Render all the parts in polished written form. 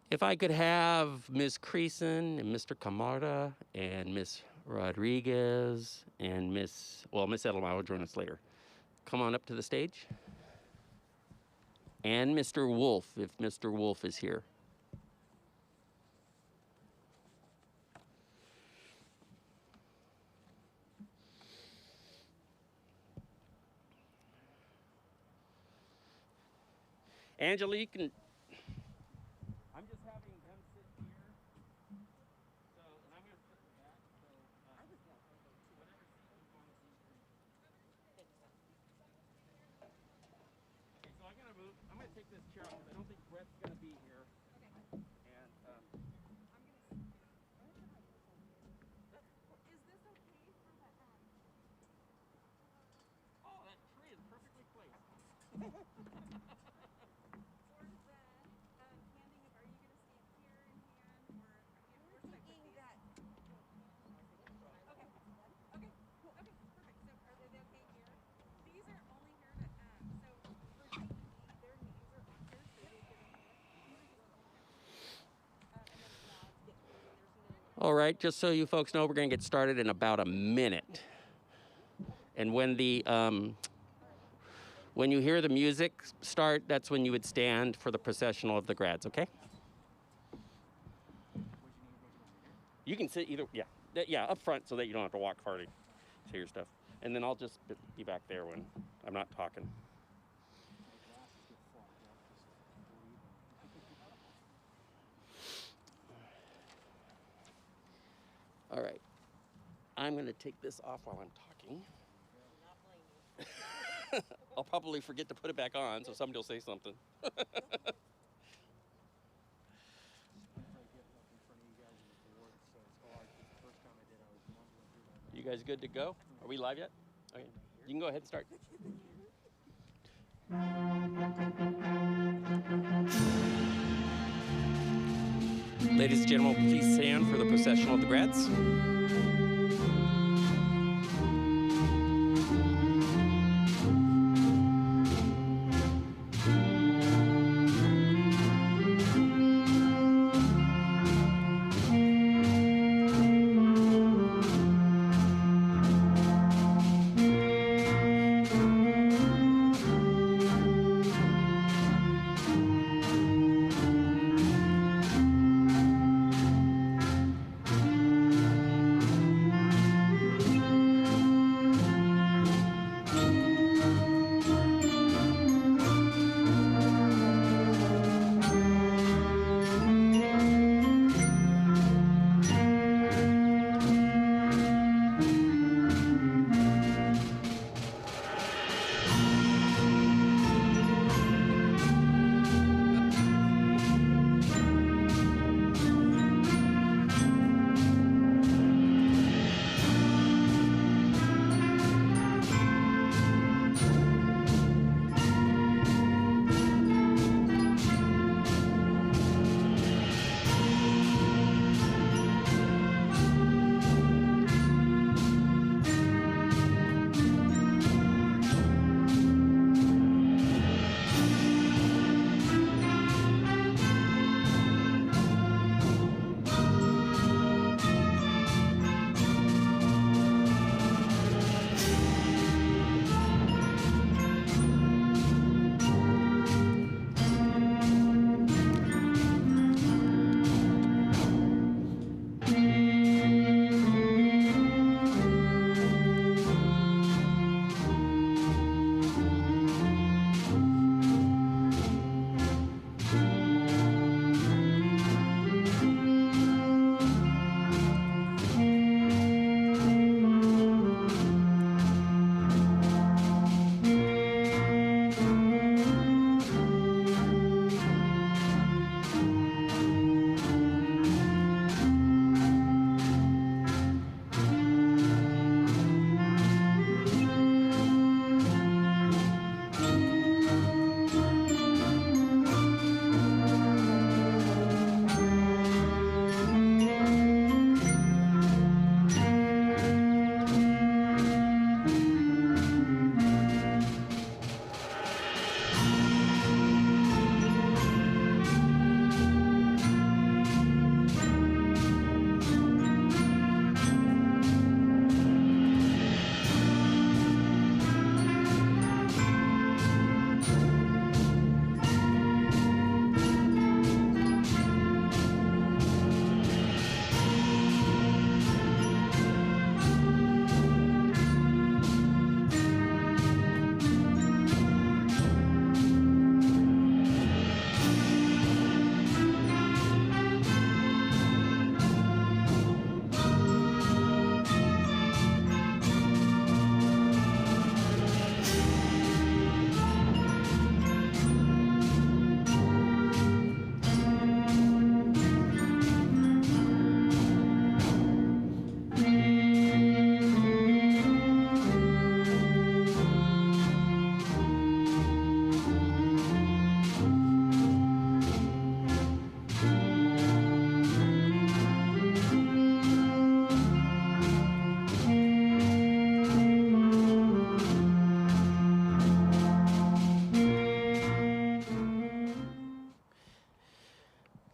If I could have Ms. Creason and Mr. Camarda and Miss Rodriguez and Miss Edelman will join us later. Come on up to the stage. And Mr. Wolf, if Mr. Wolf is here. Angela, you can. I'm just having them sit here. So, and I'm going to sit in the back. So, whatever seat you want to see. Okay, so I'm going to move. I'm going to take this chair off because I don't think Brett's going to be here. Okay. And I'm going to. Is this okay for the Oh, that tree is perfectly placed. or the handing of, are you going to stand here and hand, or we're thinking that? Okay. Okay. Cool. Okay. Perfect. So are they okay here? These are only here to so for DE, their names are on here, so you'll get them here. These are just only here. And then allowed to get through, and there's no. All right, just so you folks know, we're going to get started in about a minute. And when when you hear the music start, that's when you would stand for the processional of the grads, okay? You can sit either, yeah, up front so that you don't have to walk far to say your stuff. And then I'll just be back there when I'm not talking. All right, I'm going to take this off while I'm talking. I'll probably forget to put it back on, so somebody will say something. You guys good to go? Are we live yet? Okay, you can go ahead and start. Ladies and gentlemen, please stand for the processional of the grads.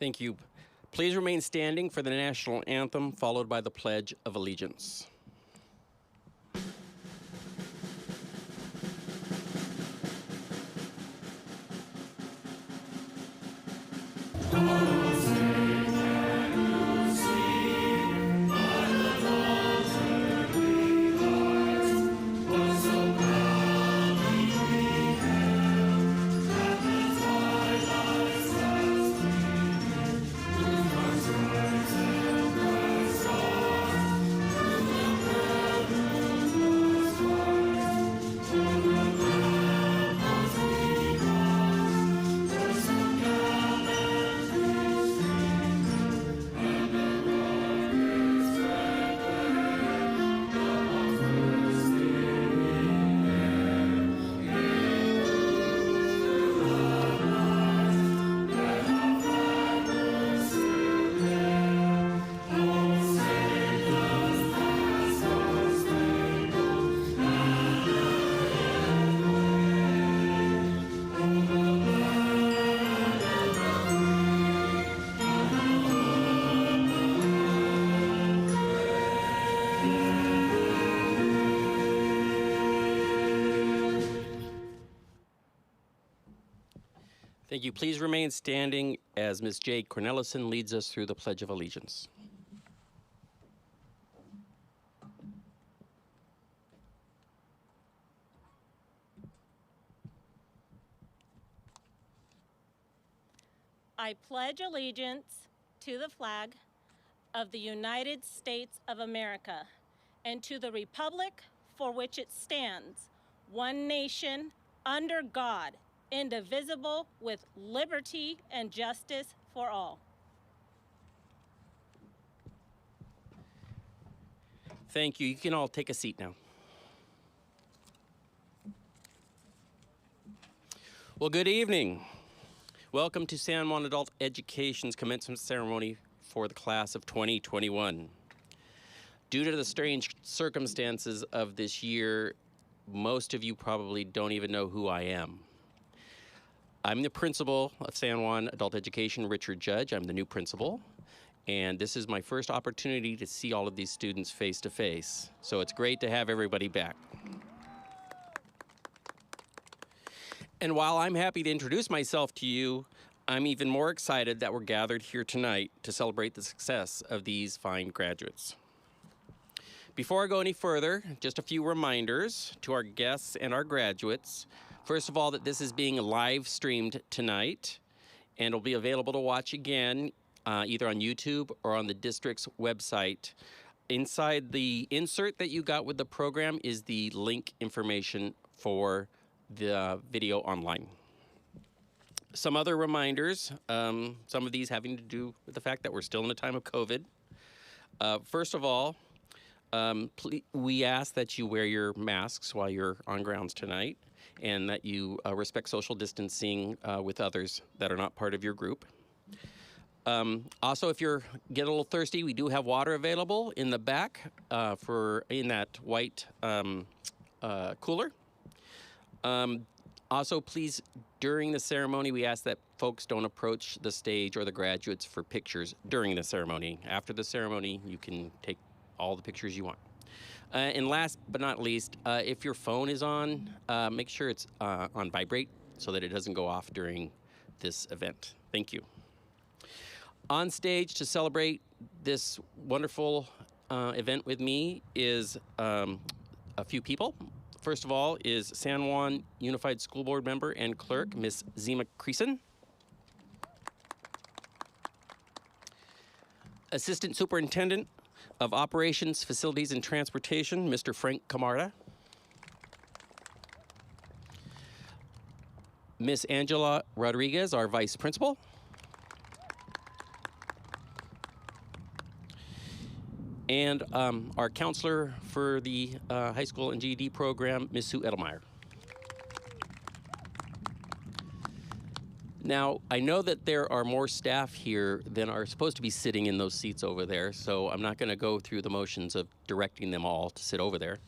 Thank you. Please remain standing for the national anthem, followed by the Pledge of Allegiance. Thank you. Please remain standing as Ms. Jade Cornelison leads us through the Pledge of Allegiance. I pledge allegiance to the flag of the United States of America and to the republic for which it stands, one nation, under God, indivisible, with liberty and justice for all. Thank you. You can all take a seat now. Well, good evening. Welcome to San Juan Adult Education's commencement ceremony for the class of 2021. Due to the strange circumstances of this year, most of you probably don't even know who I am. I'm the principal of San Juan Adult Education, Richard Judge. I'm the new principal. And this is my first opportunity to see all of these students face to face. So it's great to have everybody back. And while I'm happy to introduce myself to you, I'm even more excited that we're gathered here tonight to celebrate the success of these fine graduates. Before I go any further, just a few reminders to our guests and our graduates. First of all, that this is being live streamed tonight, and it'll be available to watch again either on YouTube or on the district's website. Inside the insert that you got with the program is the link information for the video online. Some other reminders, some of these having to do with the fact that we're still in a time of COVID. First of all, we ask that you wear your masks while you're on grounds tonight, and that you respect social distancing with others that are not part of your group. Also, if you're getting a little thirsty, we do have water available in the back in that white cooler. Also, please, during the ceremony, we ask that folks don't approach the stage or the graduates for pictures during the ceremony. After the ceremony, you can take all the pictures you want. And last but not least, if your phone is on, make sure it's on vibrate so that it doesn't go off during this event. Thank you. On stage to celebrate this wonderful event with me is a few people. First of all is San Juan Unified School Board member and clerk, Miss Zima Creason. Assistant Superintendent of Operations, Facilities, and Transportation, Mr. Frank Camarda. Miss Angela Rodriguez, our Vice Principal. And our counselor for the high school and GED program, Ms. Sue Edelmeyer. Now, I know that there are more staff here than are supposed to be sitting in those seats over there, so I'm not going to go through the motions of directing them all to sit over there.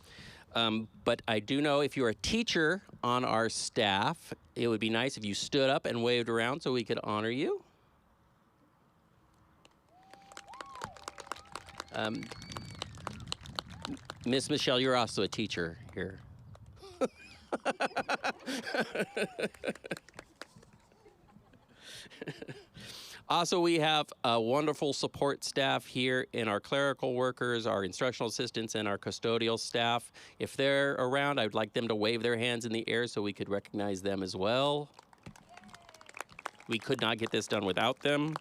But I do know if you're a teacher on our staff, it would be nice if you stood up and waved around so we could honor you. Miss Michelle, you're also a teacher here. Also, we have a wonderful support staff here in our clerical workers, our instructional assistants, and our custodial staff. If they're around, I would like them to wave their hands in the air so we could recognize them as well. We could not get this done without them.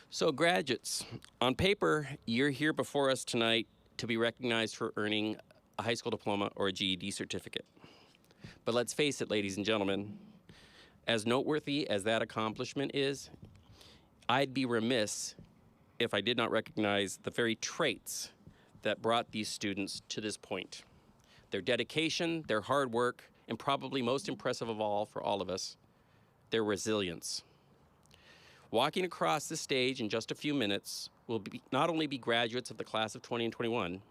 So graduates, on paper, you're here before us tonight to be recognized for earning a high school diploma or a GED certificate. But let's face it, ladies and gentlemen, as noteworthy as that accomplishment is, I'd be remiss if I did not recognize the very traits that brought these students to this point. Their dedication, their hard work, and probably most impressive of all for all of us, their resilience. Walking across the stage in just a few minutes will not only be graduates of the class of 20 and 21,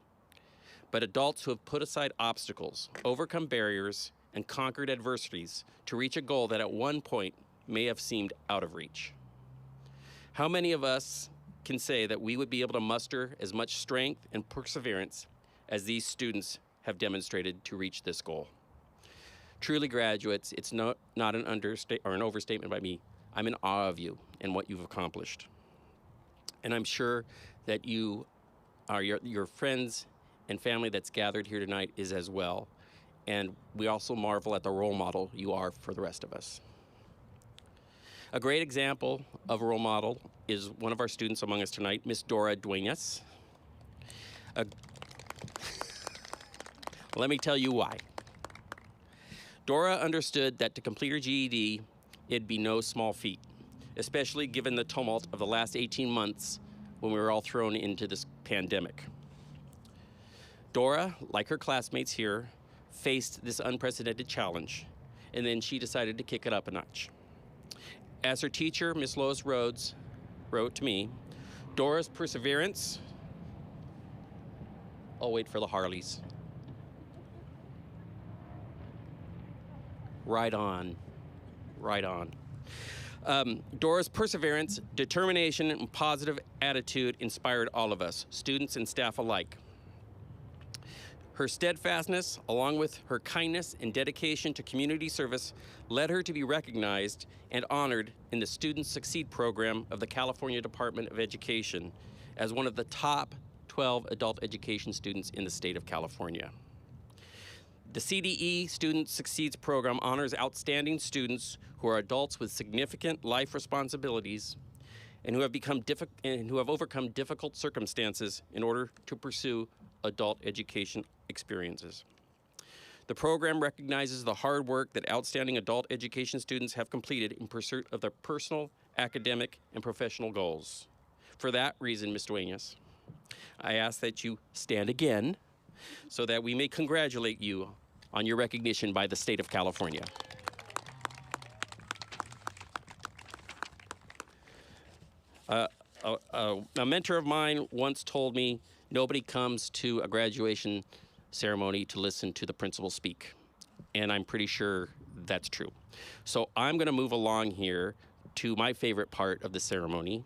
but adults who have put aside obstacles, overcome barriers, and conquered adversities to reach a goal that at one point may have seemed out of reach. How many of us can say that we would be able to muster as much strength and perseverance as these students have demonstrated to reach this goal? Truly, graduates, it's not an overstatement by me. I'm in awe of you and what you've accomplished. And I'm sure that you are your friends and family that's gathered here tonight is as well. And we also marvel at the role model you are for the rest of us. A great example of a role model is one of our students among us tonight, Miss Dora Duenas. Let me tell you why. Dora understood that to complete her GED, it'd be no small feat, especially given the tumult of the last 18 months when we were all thrown into this pandemic. Dora, like her classmates here, faced this unprecedented challenge, and then she decided to kick it up a notch. As her teacher, Miss Lois Rhodes, wrote to me, Dora's perseverance, I'll wait for the Harleys. Right on, right on. Dora's perseverance, determination, and positive attitude inspired all of us, students and staff alike. Her steadfastness, along with her kindness and dedication to community service, led her to be recognized and honored in the Students Succeed program of the California Department of Education as one of the top 12 adult education students in the state of California. The CDE Student Succeeds program honors outstanding students who are adults with significant life responsibilities and who have overcome difficult circumstances in order to pursue adult education experiences. The program recognizes the hard work that outstanding adult education students have completed in pursuit of their personal, academic, and professional goals. For that reason, Ms. Duenas, I ask that you stand again so that we may congratulate you on your recognition by the state of California. A mentor of mine once told me, nobody comes to a graduation ceremony to listen to the principal speak. And I'm pretty sure that's true. So I'm going to move along here to my favorite part of the ceremony.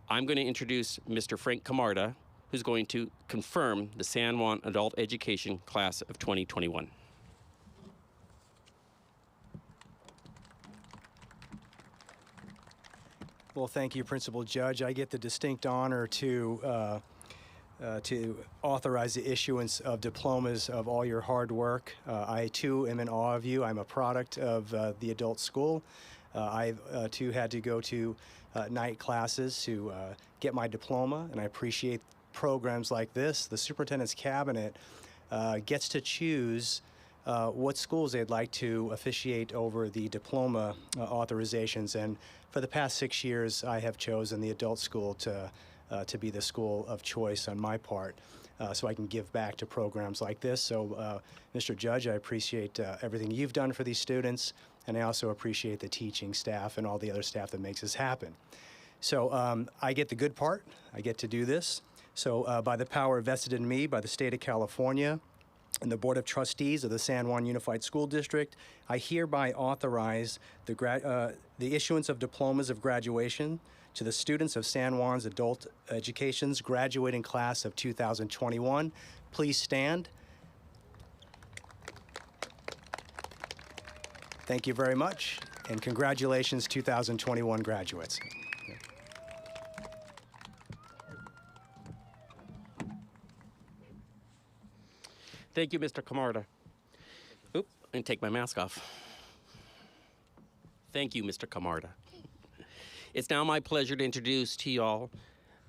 I'm going to introduce Mr. Frank Camarda, who's going to confirm the San Juan Adult Education Class of 2021. Well, thank you, Principal Judge. I get the distinct honor to authorize the issuance of diplomas of all your hard work. I, too, am in awe of you. I'm a product of the adult school. I, too, had to go to night classes to get my diploma, and I appreciate programs like this. The Superintendent's Cabinet gets to choose what schools they'd like to officiate over the diploma authorizations. And for the past 6 years, I have chosen the adult school to be the school of choice on my part, so I can give back to programs like this. So, Mr. Judge, I appreciate everything you've done for these students, and I also appreciate the teaching staff and all the other staff that makes this happen. So I get the good part. I get to do this. So by the power vested in me by the state of California, and the Board of Trustees of the San Juan Unified School District, I hereby authorize the issuance of diplomas of graduation to the students of San Juan's Adult Education's graduating class of 2021. Please stand. Thank you very much, and congratulations, 2021 graduates. Thank you, Mr. Camarda. Oop, let me take my mask off. Thank you, Mr. Camarda. It's now my pleasure to introduce to y'all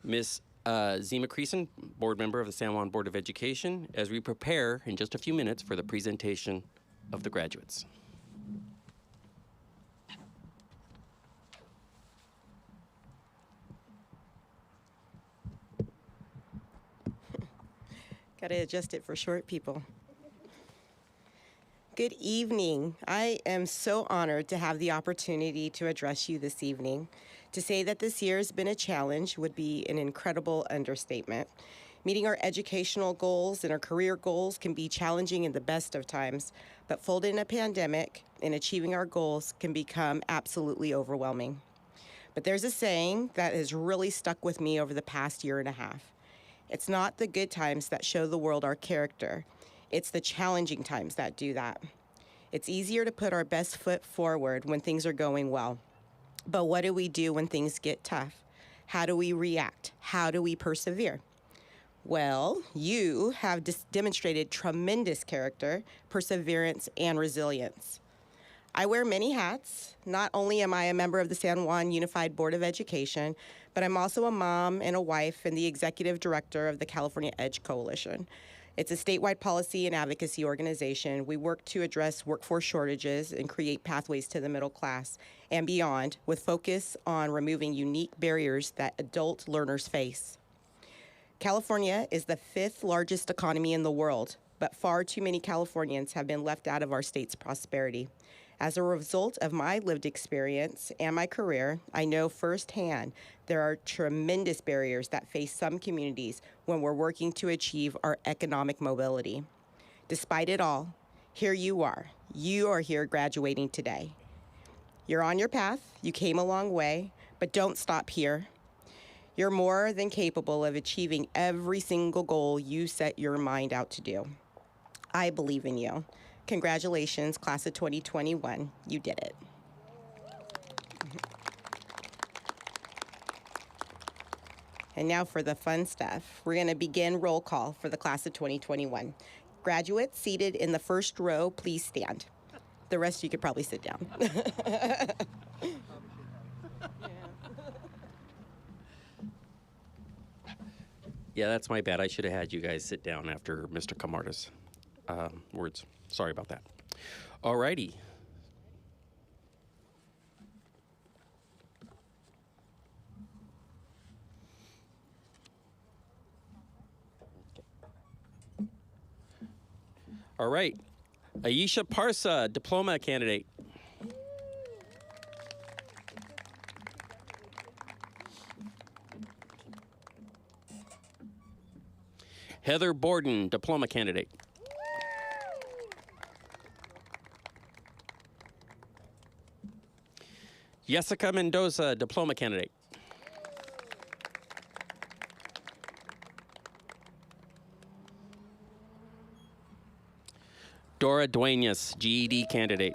Miss Zima Creason, board member of the San Juan Board of Education, as we prepare in just a few minutes for the presentation of the graduates. Gotta adjust it for short people. Good evening. I am so honored to have the opportunity to address you this evening. To say that this year has been a challenge would be an incredible understatement. Meeting our educational goals and our career goals can be challenging in the best of times, but folding a pandemic and achieving our goals can become absolutely overwhelming. But there's a saying that has really stuck with me over the past year and a half. It's not the good times that show the world our character. It's the challenging times that do that. It's easier to put our best foot forward when things are going well. But what do we do when things get tough? How do we react? How do we persevere? Well, you have demonstrated tremendous character, perseverance, and resilience. I wear many hats. Not only am I a member of the San Juan Unified Board of Education, but I'm also a mom and a wife and the executive director of the California EDGE Coalition. It's a statewide policy and advocacy organization. We work to address workforce shortages and create pathways to the middle class and beyond, with focus on removing unique barriers that adult learners face. California is the 5th largest economy in the world, but far too many Californians have been left out of our state's prosperity. As a result of my lived experience and my career, I know firsthand there are tremendous barriers that face some communities when we're working to achieve our economic mobility. Despite it all, here you are. You are here graduating today. You're on your path, you came a long way, but don't stop here. You're more than capable of achieving every single goal you set your mind out to do. I believe in you. Congratulations, class of 2021. You did it. And now for the fun stuff. We're going to begin roll call for the class of 2021. Graduates seated in the first row, please stand. The rest you could probably sit down. Yeah, that's my bad. I should have had you guys sit down after Mr. Camarda's words. Sorry about that. All righty. All right. Aisha Parsa, diploma candidate. Heather Borden, diploma candidate. Jessica Mendoza, diploma candidate. Dora Duenas, GED candidate.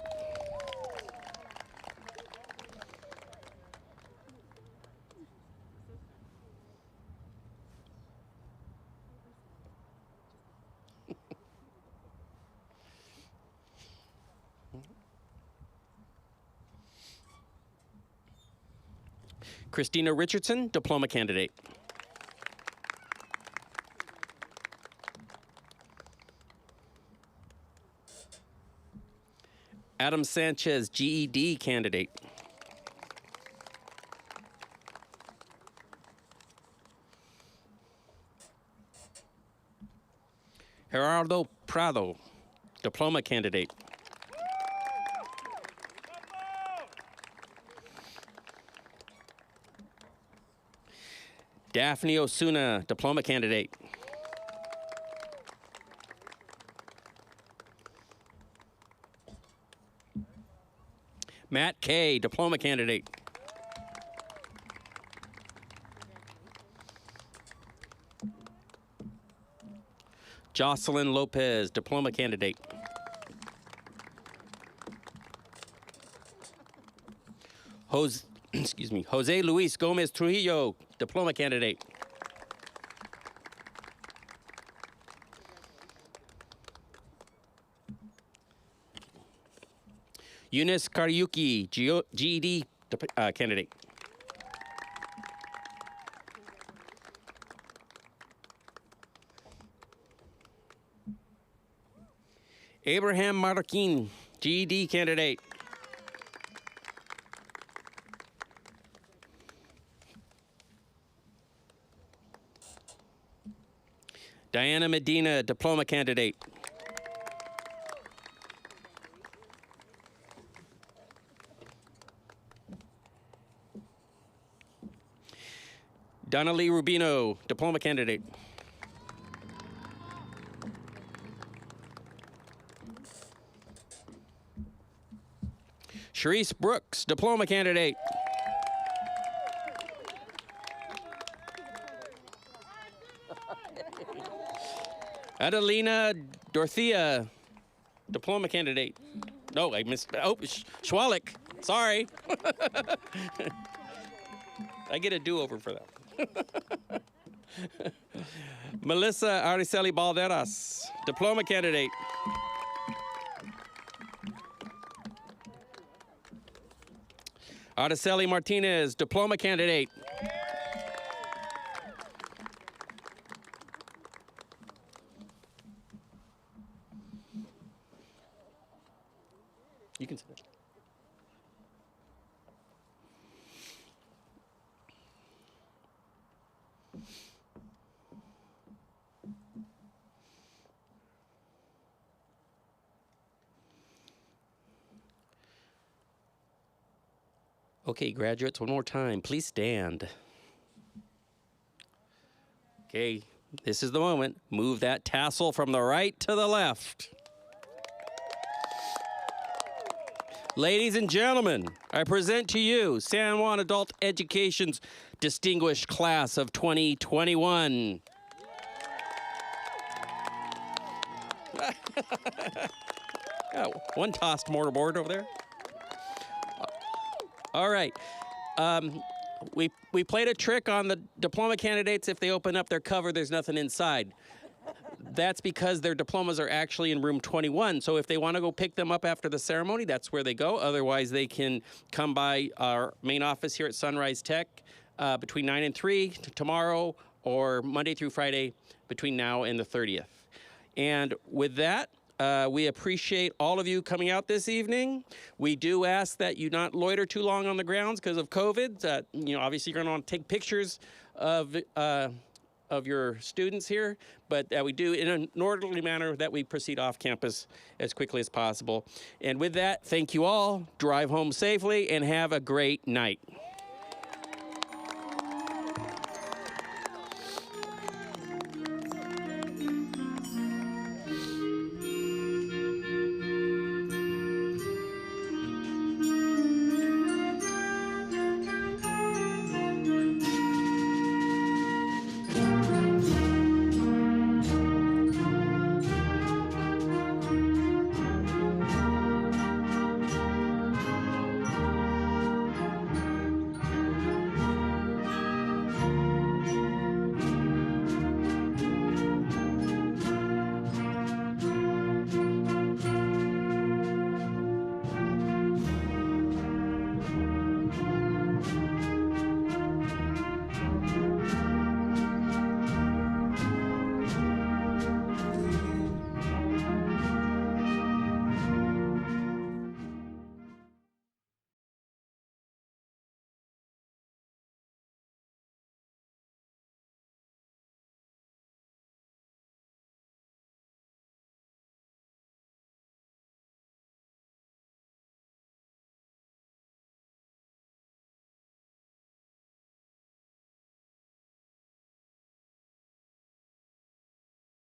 Christina Richardson, diploma candidate. Adam Sanchez, GED candidate. Gerardo Prado, diploma candidate. Daphne Osuna, diploma candidate. Matt K., diploma candidate. Jocelyn Lopez, diploma candidate. Jose Luis Gomez Trujillo, diploma candidate. Eunice Karyuki, GED candidate. Abraham Marroquin, GED candidate. Diana Medina, diploma candidate. Donnelly Rubino, diploma candidate. Sharice Brooks, diploma candidate. Adelina Dorothea, diploma candidate. No, I missed. Oh, Schwalik. Sorry. I get a do-over for that. Melissa Araceli Balderas, diploma candidate. Araceli Martinez, diploma candidate. You can sit there. Okay, graduates, one more time. Please stand. Okay, this is the moment. Move that tassel from the right to the left. Ladies and gentlemen, I present to you San Juan Adult Education's distinguished class of 2021. Yeah, one tossed mortarboard over there. All right. We played a trick on the diploma candidates. If they open up their cover, there's nothing inside. That's because their diplomas are actually in room 21. So if they want to go pick them up after the ceremony, that's where they go. Otherwise, they can come by our main office here at Sunrise Tech between 9 and 3 tomorrow, or Monday through Friday between now and the 30th. And with that, we appreciate all of you coming out this evening. We do ask that you not loiter too long on the grounds because of COVID. You know, obviously you're going to want to take pictures of your students here, but that we do in an orderly manner, that we proceed off campus as quickly as possible. And with that, thank you all. Drive home safely and have a great night.